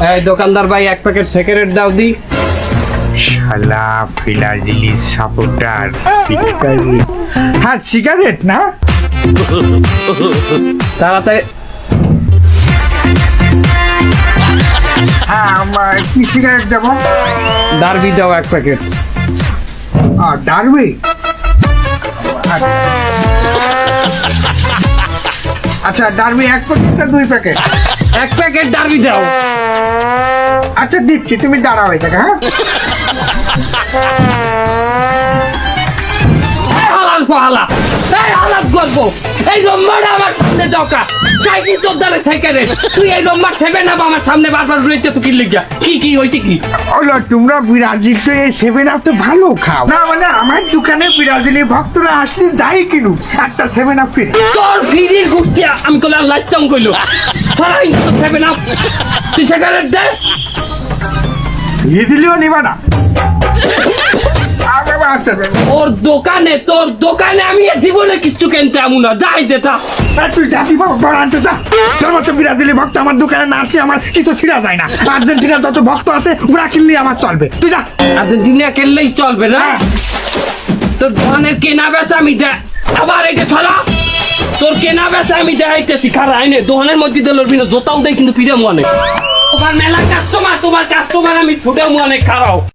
এই দোকানদার ভাই এক প্যাকেট সিগারেট দাও দি। শালা ফিলাজিলি সাপোর্টার হ্যাঁ সিগারেট না, তাড়াতাড়ি। হ্যাঁ আমার কি সিগারেট দেবো? ডারবি দাও এক প্যাকেট। ডারবি, আচ্ছা ডারবি এক প্যাকেট না 2 প্যাকেট? এক প্যাকেট ডারবি দাও। আচ্ছা দিচ্ছি, তুমি দাঁড়াও এটাকে। হ্যাঁ হালাল পালা, এই হালাল গল্প, এই লম্বাটা আমার সামনে দরকার। চাইছি তোর দ্বারা সিগারেট, তুই এই লম্বার ছেবে না আমার সামনে বারবার রয়েছে তো কি লিখা? কি হয়েছে কি? হলো তোমরা ব্রাজিল তো এই 7 আপ তো ভালো খাও না, মানে আমার দোকানে ব্রাজিলি ভক্তরা আসলে যাই কিনুক একটা 7 আপ কিনে। তোর ফিরির গুটিয়া আমি কল লাইটাম কইলো সরাই তো ছেবে না। তুই সিগারেট দে। দিয়ে দিলেও নিবা না? আচ্ছা তোর দোকানে আমি জীবনে কিছু কিনতে আমু না, যাই দেতা। তুই জাতি বড় আনতে যা। তোর মতো ব্রাজিলি ভক্ত আমার দোকানে না আসলে আমার কিছু ছিঁড়া যায় না। আর্জেন্টিনার যত ভক্ত আছে ওরা কিনলে আমার চলবে, তুই যা। আর্জেন্টিনা খেললেই চলবে না? তোর ধনের কেনা বেচা আমি দে, আবার এটা ছড়া। তোর কেনা বেচা আমি দেখাইতেছি, খারা আইনে দোকানের মধ্যে তো লড়বি না, জোতাও দেয় কিন্তু ফিরে মনে। তোমার মেলা কাস্টমার, তোমার কাস্টমার আমি ছুটেও মনে খারাও।